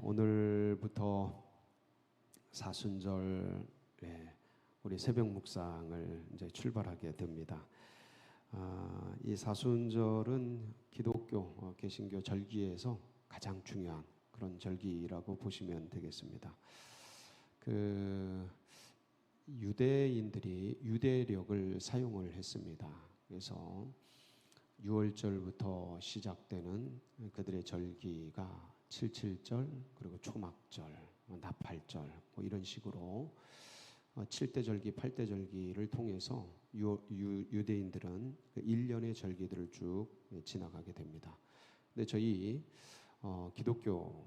오늘부터 사순절 우리 새벽 묵상을 이제 출발하게 됩니다. 이 사순절은 기독교 개신교 절기에서 가장 중요한 그런 절기라고 보시면 되겠습니다. 유대인들이 유대력을 사용을 했습니다. 그래서 6월절부터 시작되는 그들의 절기가 77절, 그리고 초막절, 나팔절 이런 식으로 7대 절기, 8대 절기를 통해서 유대인들은 1년의 절기들을 쭉 지나가게 됩니다. 근데 저희 기독교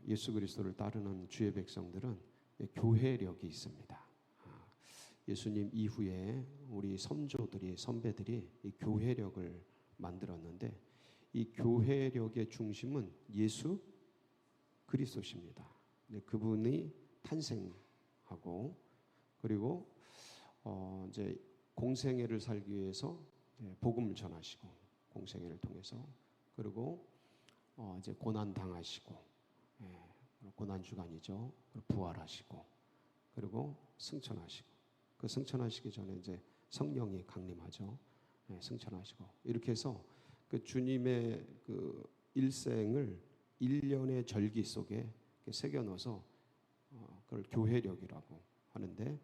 예수 그리스도를 따르는 주의 백성들은 교회력이 있습니다. 예수님 이후에 우리 선배들이 이 교회력을 만들었는데, 이 교회력의 중심은 예수 그리스도십니다. 그분이 탄생하고, 그리고 이제 공생애를 살기 위해서 복음을 전하시고, 공생애를 통해서, 그리고 이제 고난 당하시고, 고난 주간이죠. 부활하시고, 그리고 승천하시고, 그 승천하시기 전에 이제 성령이 강림하죠. 승천하시고, 이렇게 해서 그 주님의 그 일생을 1년의 절기 속에 새겨 넣어서 그걸 교회력이라고 하는데,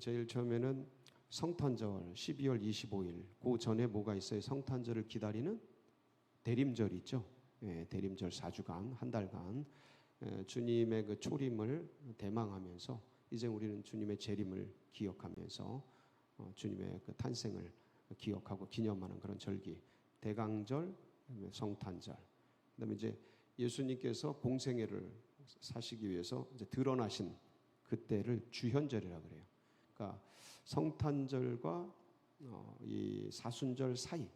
제일 처음에는 성탄절 12월 25일, 그 전에 뭐가 있어요? 성탄절을 기다리는 대림절 있죠. 대림절 4주간, 한 달간 주님의 그 초림을 대망하면서 이제 우리는 주님의 재림을 기억하면서 주님의 그 탄생을 기억하고 기념하는 그런 절기, 대강절, 성탄절, 그다음에 이제 예수님께서 공생애를 사시기 위해서 이제 드러나신 그때를 주현절이라고 그래요. 그러니까 성탄절과 이 사순절 사이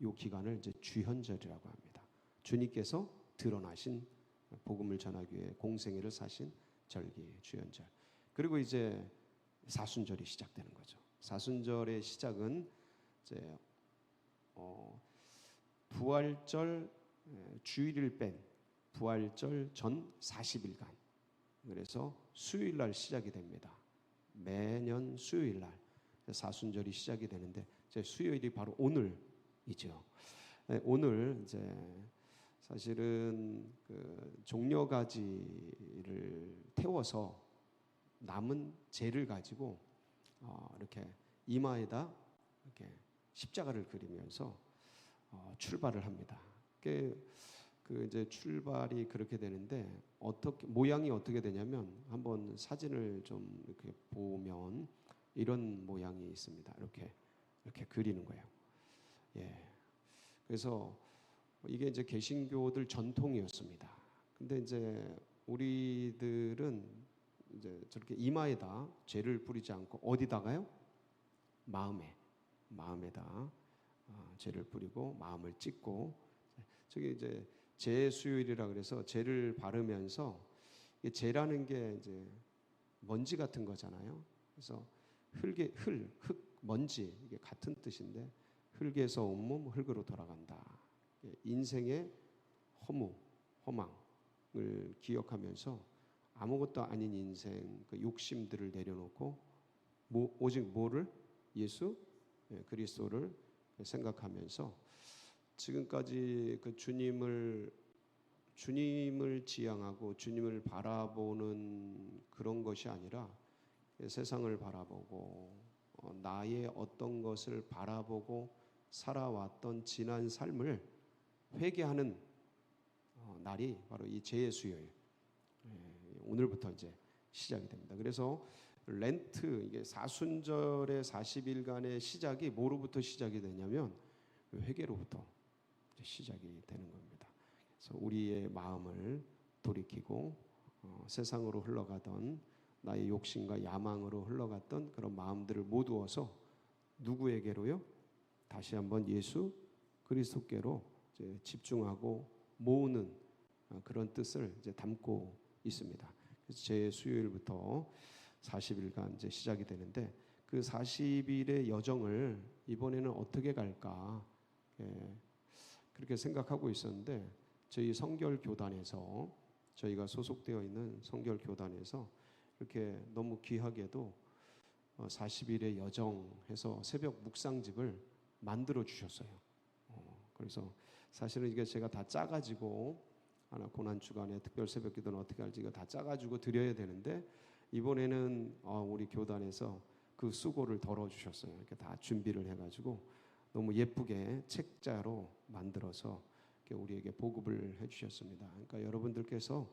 이 기간을 이제 주현절이라고 합니다. 주님께서 드러나신, 복음을 전하기 위해 공생애를 사신 절기, 주현절. 그리고 이제 사순절이 시작되는 거죠. 사순절의 시작은 이제 부활절 주일을 뺀 부활절 전 40일간, 그래서 수요일 날 시작이 됩니다. 매년 수요일 날 사순절이 시작이 되는데, 제 수요일이 바로 오늘이죠. 오늘 이제 사실은 그 종려가지를 태워서 남은 재를 가지고 이렇게 이마에다 이렇게 십자가를 그리면서 출발을 합니다. 그 이제 출발이 그렇게 되는데, 모양이 어떻게 되냐면, 한번 사진을 좀 이렇게 보면 이런 모양이 있습니다. 이렇게 그리는 거예요. 그래서 이게 이제 개신교들 전통이었습니다. 근데 이제 우리들은 이제 저렇게 이마에다 죄를 뿌리지 않고 어디다가요? 마음에다 죄를 뿌리고 마음을 찢고, 저게 이제 제 수요일이라 그래서 죄를 바르면서, 죄라는 게 이제 먼지 같은 거잖아요. 그래서 흙, 먼지, 이게 같은 뜻인데, 흙에서 온 몸 흙으로 돌아간다. 인생의 허망을 기억하면서 아무것도 아닌 인생, 그 욕심들을 내려놓고 오직 뭐를? 예수 그리스도를 생각하면서 지금까지 그 주님을 지향하고 주님을 바라보는 그런 것이 아니라 세상을 바라보고 나의 어떤 것을 바라보고 살아왔던 지난 삶을 회개하는 날이 바로 이 죄의 수요일, 오늘부터 이제 시작이 됩니다. 그래서 렌트, 이게 사순절의 40일간의 시작이 뭐로부터 시작이 되냐면 회개로부터 시작이 되는 겁니다. 그래서 우리의 마음을 돌이키고 세상으로 흘러가던 나의 욕심과 야망으로 흘러갔던 그런 마음들을 모두어서 누구에게로요? 다시 한번 예수 그리스도께로 이제 집중하고 모으는 그런 뜻을 이제 담고 있습니다. 그래서 제 수요일부터 40일간 이제 시작이 되는데, 그 40일의 여정을 이번에는 어떻게 갈까 그렇게 생각하고 있었는데, 저희 성결 교단에서 저희가 소속되어 있는 성결교단에서 이렇게 너무 귀하게도 40일의 여정해서 새벽 묵상집을 만들어 주셨어요. 그래서 사실은 이게 제가 다 짜가지고 하나 고난 주간에 특별 새벽 기도는 어떻게 할지 이거 다 짜가지고 드려야 되는데 이번에는 우리 교단에서 그 수고를 덜어주셨어요. 이렇게 다 준비를 해가지고 너무 예쁘게 책자로 만들어서 우리에게 보급을 해주셨습니다. 그러니까 여러분들께서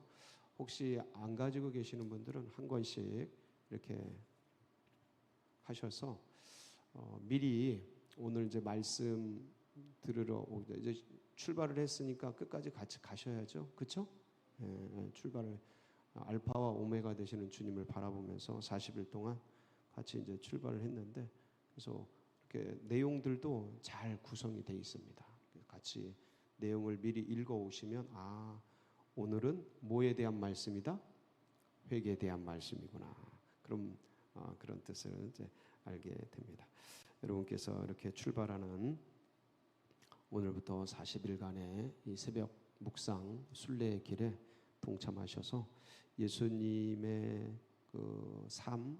혹시 안 가지고 계시는 분들은 한 권씩 이렇게 하셔서 미리 오늘 이제 말씀 들으러 이제 출발을 했으니까 끝까지 같이 가셔야죠, 그렇죠? 출발을 알파와 오메가 되시는 주님을 바라보면서 40일 동안 같이 이제 출발을 했는데 그래서 이렇게 내용들도 잘 구성이 되어 있습니다. 같이 내용을 미리 읽어 오시면 오늘은 뭐에 대한 말씀이다? 회개에 대한 말씀이구나. 그럼 그런 뜻을 이제 알게 됩니다. 여러분께서 이렇게 출발하는 오늘부터 40일간의 이 새벽 묵상 순례의 길에 동참하셔서 예수님의 그 삶,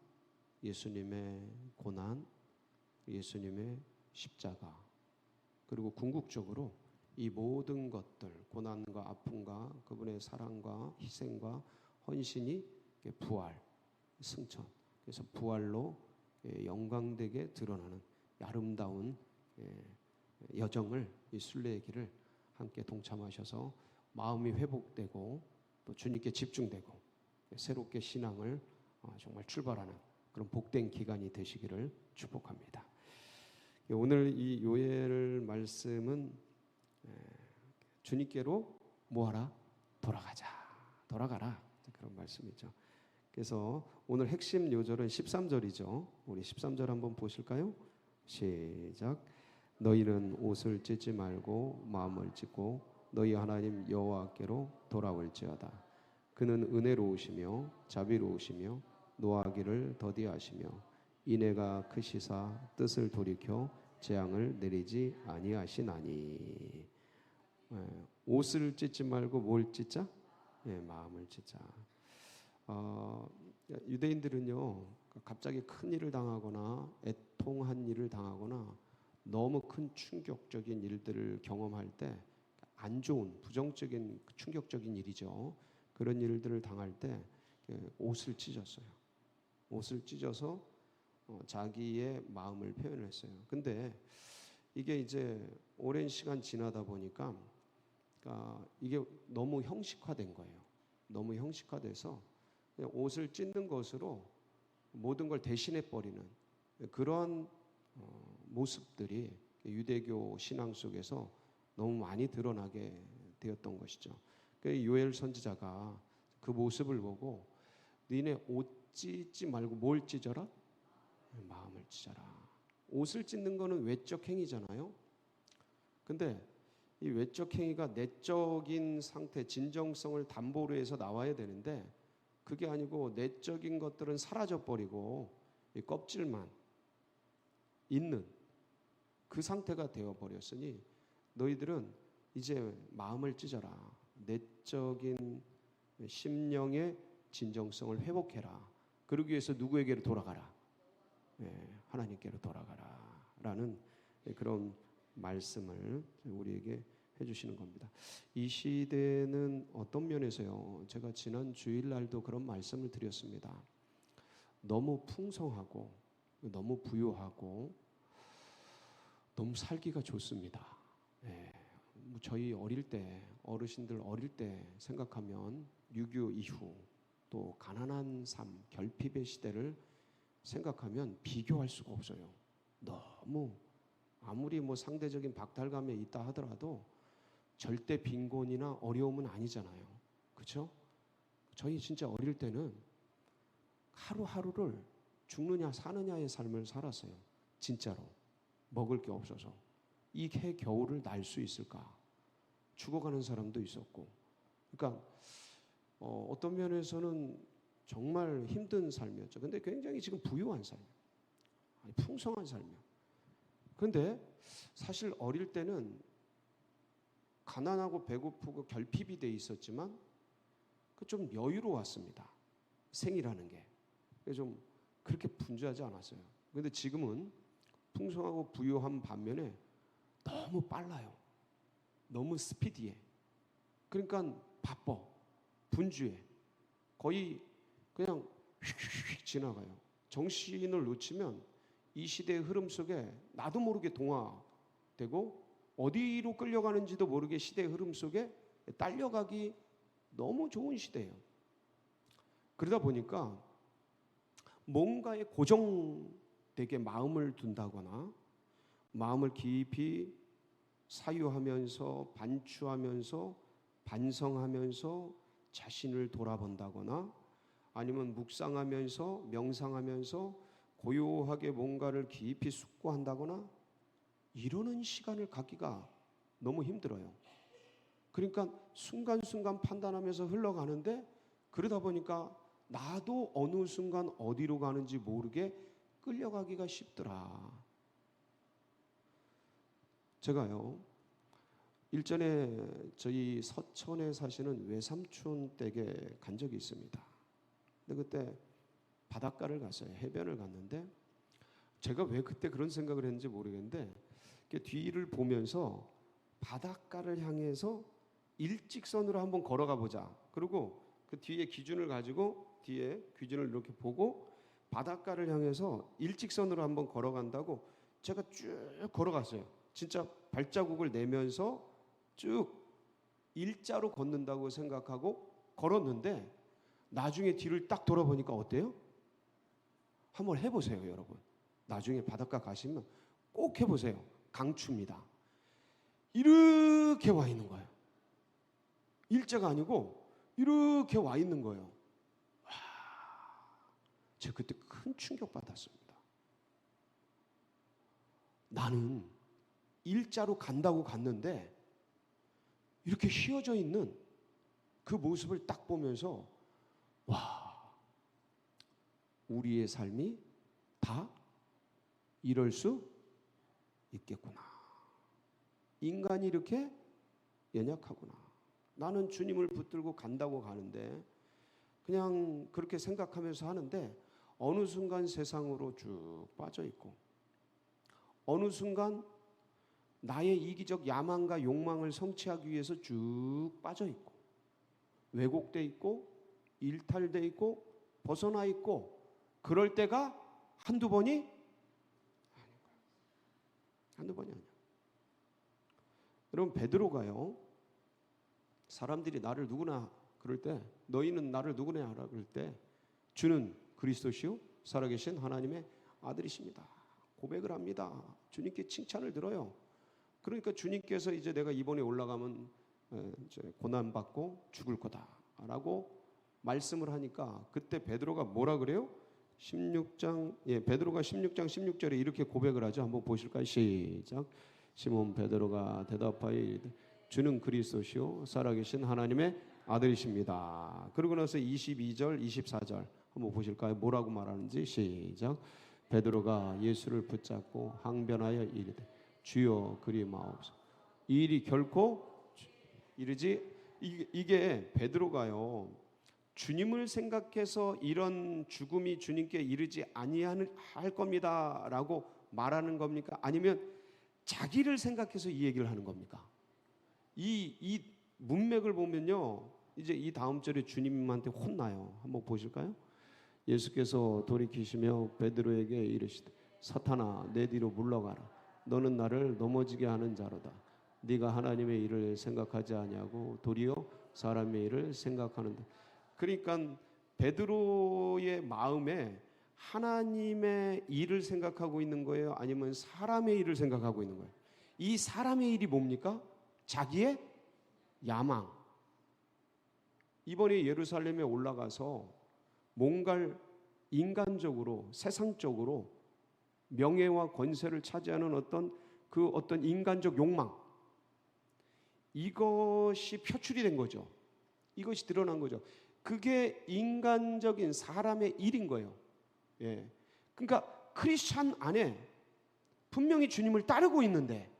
예수님의 고난, 예수님의 십자가, 그리고 궁극적으로 이 모든 것들, 고난과 아픔과 그분의 사랑과 희생과 헌신이 부활, 승천, 그래서 부활로 영광되게 드러나는 아름다운 여정을, 이 순례의 길을 함께 동참하셔서 마음이 회복되고 또 주님께 집중되고 새롭게 신앙을 정말 출발하는 그런 복된 기간이 되시기를 축복합니다. 오늘 이 요엘 말씀은 주님께로 뭐하라? 돌아가라. 그런 말씀이죠. 그래서 오늘 핵심 요절은 13절이죠. 우리 13절 한번 보실까요? 시작. 너희는 옷을 찢지 말고 마음을 찢고 너희 하나님 여호와께로 돌아올지어다. 그는 은혜로우시며 자비로우시며 노하기를 더디하시며 인애가 크시사 뜻을 돌이켜 재앙을 내리지 아니하시나니. 옷을 찢지 말고 뭘 찢자? 마음을 찢자. 유대인들은요, 갑자기 큰 일을 당하거나 애통한 일을 당하거나 너무 큰 충격적인 일들을 경험할 때 안 좋은 부정적인 충격적인 일이죠. 그런 일들을 당할 때 옷을 찢었어요. 옷을 찢어서 자기의 마음을 표현했어요. 근데 이게 이제 오랜 시간 지나다 보니까 이게 너무 형식화된 거예요. 너무 형식화돼서 그냥 옷을 찢는 것으로 모든 걸 대신해 버리는 그런 모습들이 유대교 신앙 속에서 너무 많이 드러나게 되었던 것이죠. 요엘 선지자가 그 모습을 보고 너네 옷 찢지 말고 뭘 찢어라? 마음을 찢어라. 옷을 찢는 거는 외적 행위잖아요. 근데 이 외적 행위가 내적인 상태, 진정성을 담보로 해서 나와야 되는데 그게 아니고 내적인 것들은 사라져버리고 이 껍질만 있는 그 상태가 되어버렸으니 너희들은 이제 마음을 찢어라. 내적인 심령의 진정성을 회복해라. 그러기 위해서 누구에게로 돌아가라? 하나님께로 돌아가라 라는 그런 말씀을 우리에게 해주시는 겁니다. 이 시대는 어떤 면에서요, 제가 지난 주일날도 그런 말씀을 드렸습니다. 너무 풍성하고 너무 부유하고 너무 살기가 좋습니다. 저희 어릴 때, 어르신들 어릴 때 생각하면 6.25 이후 또 가난한 삶, 결핍의 시대를 생각하면 비교할 수가 없어요. 너무 아무리 뭐 상대적인 박탈감에 있다 하더라도 절대 빈곤이나 어려움은 아니잖아요. 그렇죠? 저희 진짜 어릴 때는 하루하루를 죽느냐 사느냐의 삶을 살았어요. 진짜로. 먹을 게 없어서 이 해 겨울을 날 수 있을까? 죽어가는 사람도 있었고. 그러니까 어떤 면에서는 정말 힘든 삶이었죠. 근데 굉장히 지금 부유한 삶, 풍성한 삶이요. 그런데 사실 어릴 때는 가난하고 배고프고 결핍이 돼 있었지만 좀 여유로웠습니다. 생이라는 게. 좀 그렇게 분주하지 않았어요. 그런데 지금은 풍성하고 부유한 반면에 너무 빨라요. 너무 스피디해. 그러니까 바빠. 분주해. 거의 그냥 휙휙 지나가요. 정신을 놓치면 이 시대의 흐름 속에 나도 모르게 동화되고 어디로 끌려가는지도 모르게 시대의 흐름 속에 딸려가기 너무 좋은 시대예요. 그러다 보니까 뭔가에 고정되게 마음을 둔다거나 마음을 깊이 사유하면서 반추하면서 반성하면서 자신을 돌아본다거나 아니면 묵상하면서 명상하면서 고요하게 뭔가를 깊이 숙고한다거나 이러는 시간을 갖기가 너무 힘들어요. 그러니까 순간순간 판단하면서 흘러가는데 그러다 보니까 나도 어느 순간 어디로 가는지 모르게 끌려가기가 쉽더라. 제가요 일전에 저희 서천에 사시는 외삼촌 댁에 간 적이 있습니다. 근데 그때 바닷가를 갔어요. 해변을 갔는데 제가 왜 그때 그런 생각을 했는지 모르겠는데 뒤를 보면서 바닷가를 향해서 일직선으로 한번 걸어가 보자. 그리고 그 뒤에 기준을 가지고 뒤에 기준을 이렇게 보고 바닷가를 향해서 일직선으로 한번 걸어간다고 제가 쭉 걸어갔어요. 진짜 발자국을 내면서 쭉 일자로 걷는다고 생각하고 걸었는데 나중에 뒤를 딱 돌아보니까 어때요? 한번 해보세요, 여러분. 나중에 바닷가 가시면 꼭 해보세요. 강추입니다. 이렇게 와 있는 거예요. 일자가 아니고 이렇게 와 있는 거예요. 와, 제가 그때 큰 충격 받았습니다. 나는 일자로 간다고 갔는데 이렇게 휘어져 있는 그 모습을 딱 보면서 와, 우리의 삶이 다 이럴 수 있겠구나. 인간이 이렇게 연약하구나. 나는 주님을 붙들고 간다고 가는데 그냥 그렇게 생각하면서 하는데 어느 순간 세상으로 쭉 빠져 있고 어느 순간 나의 이기적 야망과 욕망을 성취하기 위해서 쭉 빠져 있고 왜곡돼 있고 일탈돼 있고 벗어나 있고 그럴 때가 한두 번이 아닌 거야. 한두 번이 아니야. 여러분 베드로가요. 사람들이 나를 누구나 그럴 때 너희는 나를 누구냐 하라 그럴 때 주는 그리스도시요 살아계신 하나님의 아들이십니다. 고백을 합니다. 주님께 칭찬을 들어요. 그러니까 주님께서 이제 내가 이번에 올라가면 이제 고난받고 죽을 거다라고 말씀을 하니까 그때 베드로가 뭐라 그래요? 16장 베드로가 16장 16절에 이렇게 고백을 하죠. 한번 보실까요? 시작. 시몬 베드로가 대답하여 이르되 주는 그리스도시요 살아계신 하나님의 아들이십니다. 그러고 나서 22절 24절 한번 보실까요? 뭐라고 말하는지 시작. 베드로가 예수를 붙잡고 항변하여 이르되 주여 그리 마옵소서. 이 일이 결코 이르지. 이게 베드로가요 주님을 생각해서 이런 죽음이 주님께 이르지 아니할 겁니다라고 말하는 겁니까? 아니면 자기를 생각해서 이 얘기를 하는 겁니까? 이 문맥을 보면요 이제 이 다음 절에 주님한테 혼나요. 한번 보실까요? 예수께서 돌이키시며 베드로에게 이르시되 사탄아 내 뒤로 물러가라. 너는 나를 넘어지게 하는 자로다. 네가 하나님의 일을 생각하지 아니하고 도리어 사람의 일을 생각하는데. 그러니까 베드로의 마음에 하나님의 일을 생각하고 있는 거예요? 아니면 사람의 일을 생각하고 있는 거예요? 이 사람의 일이 뭡니까? 자기의 야망. 이번에 예루살렘에 올라가서 뭔가를 인간적으로 세상적으로 명예와 권세를 차지하는 어떤 인간적 욕망, 이것이 표출이 된 거죠. 이것이 드러난 거죠. 그게 인간적인 사람의 일인 거예요. 예. 그러니까 크리스찬 안에 분명히 주님을 따르고 있는데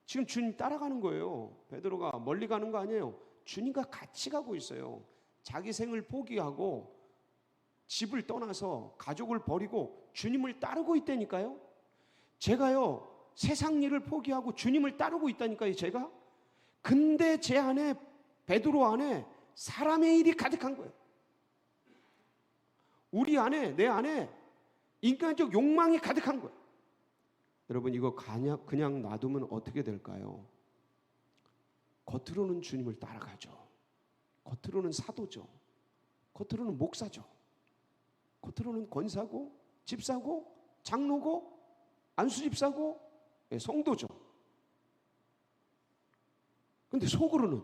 지금 주님 따라가는 거예요. 베드로가 멀리 가는 거 아니에요. 주님과 같이 가고 있어요. 자기 생을 포기하고 집을 떠나서 가족을 버리고 주님을 따르고 있다니까요. 제가요, 세상 일을 포기하고 주님을 따르고 있다니까요, 제가. 근데 제 안에, 베드로 안에 사람의 일이 가득한 거예요. 우리 안에, 내 안에 인간적 욕망이 가득한 거예요. 여러분, 이거 그냥 놔두면 어떻게 될까요? 겉으로는 주님을 따라가죠. 겉으로는 사도죠. 겉으로는 목사죠. 겉으로는 권사고, 집사고, 장로고, 안수집사고, 성도죠. 근데 속으로는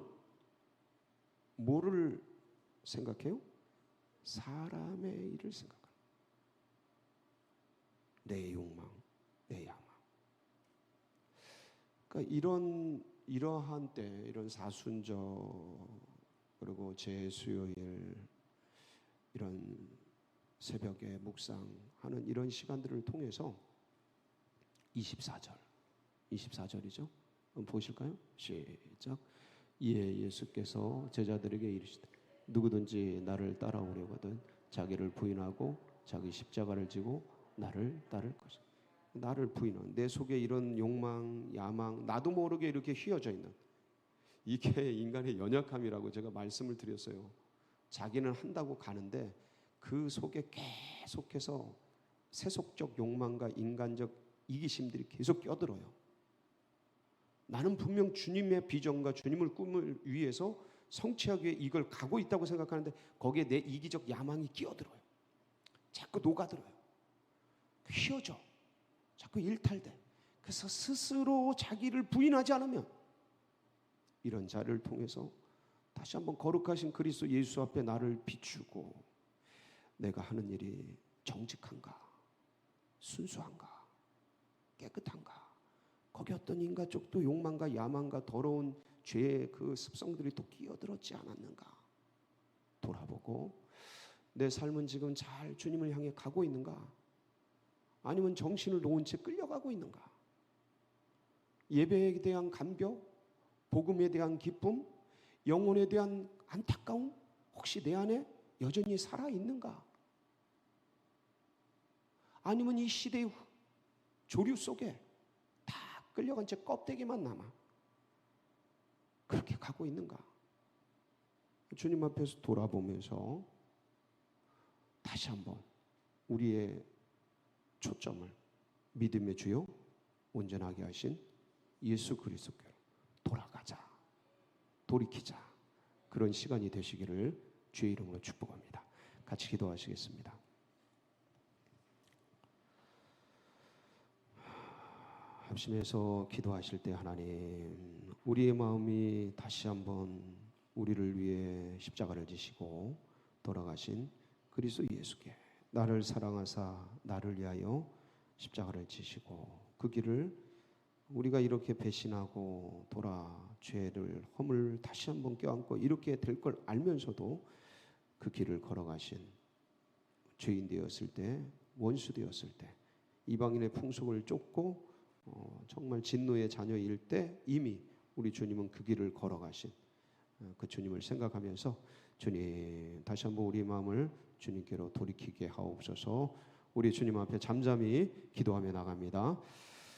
뭐를 생각해요? 사람의 일을 생각합니다. 내 욕망, 내 야망. 그러니까 이러한 때, 이런 사순절, 그리고 제수요일, 이런 새벽에 묵상하는 이런 시간들을 통해서 24절이죠. 한번 보실까요? 시작. 이에 예수께서 제자들에게 이르시되 누구든지 나를 따라오려거든 자기를 부인하고 자기 십자가를 지고 나를 따를 것이다. 나를 부인한, 내 속에 이런 욕망, 야망, 나도 모르게 이렇게 휘어져 있는, 이게 인간의 연약함이라고 제가 말씀을 드렸어요. 자기는 한다고 가는데 그 속에 계속해서 세속적 욕망과 인간적 이기심들이 계속 껴들어요. 나는 분명 주님의 비전과 주님의 꿈을 위해서 성취하기 위해 이걸 가고 있다고 생각하는데 거기에 내 이기적 야망이 끼어들어요. 자꾸 녹아들어요. 휘어져. 자꾸 일탈돼. 그래서 스스로 자기를 부인하지 않으면 이런 자를 통해서 다시 한번 거룩하신 그리스도 예수 앞에 나를 비추고 내가 하는 일이 정직한가, 순수한가, 깨끗한가, 거기 어떤 인간적도 욕망과 야망과 더러운 죄의 그 습성들이 또 끼어들었지 않았는가 돌아보고 내 삶은 지금 잘 주님을 향해 가고 있는가, 아니면 정신을 놓은 채 끌려가고 있는가, 예배에 대한 감격, 복음에 대한 기쁨, 영혼에 대한 안타까움 혹시 내 안에 여전히 살아있는가, 아니면 이 시대의 조류 속에 다 끌려간 채 껍데기만 남아 그렇게 가고 있는가. 주님 앞에서 돌아보면서 다시 한번 우리의 초점을 믿음의 주요 온전하게 하신 예수 그리스도께로 돌아가자, 돌이키자, 그런 시간이 되시기를 주의 이름으로 축복합니다. 같이 기도하시겠습니다. 합심해서 기도하실 때 하나님, 우리의 마음이 다시 한번 우리를 위해 십자가를 지시고 돌아가신 그리스도 예수께, 나를 사랑하사 나를 위하여 십자가를 지시고 그 길을 우리가 이렇게 배신하고 돌아 죄를 허물 다시 한번 껴안고 이렇게 될 걸 알면서도 그 길을 걸어가신 죄인 되었을 때, 원수 되었을 때, 이방인의 풍속을 쫓고 정말 진노의 자녀일 때 이미 우리 주님은 그 길을 걸어가신 그 주님을 생각하면서 주님 다시 한번 우리 마음을 주님께로 돌이키게 하옵소서. 우리 주님 앞에 잠잠히 기도하며 나갑니다.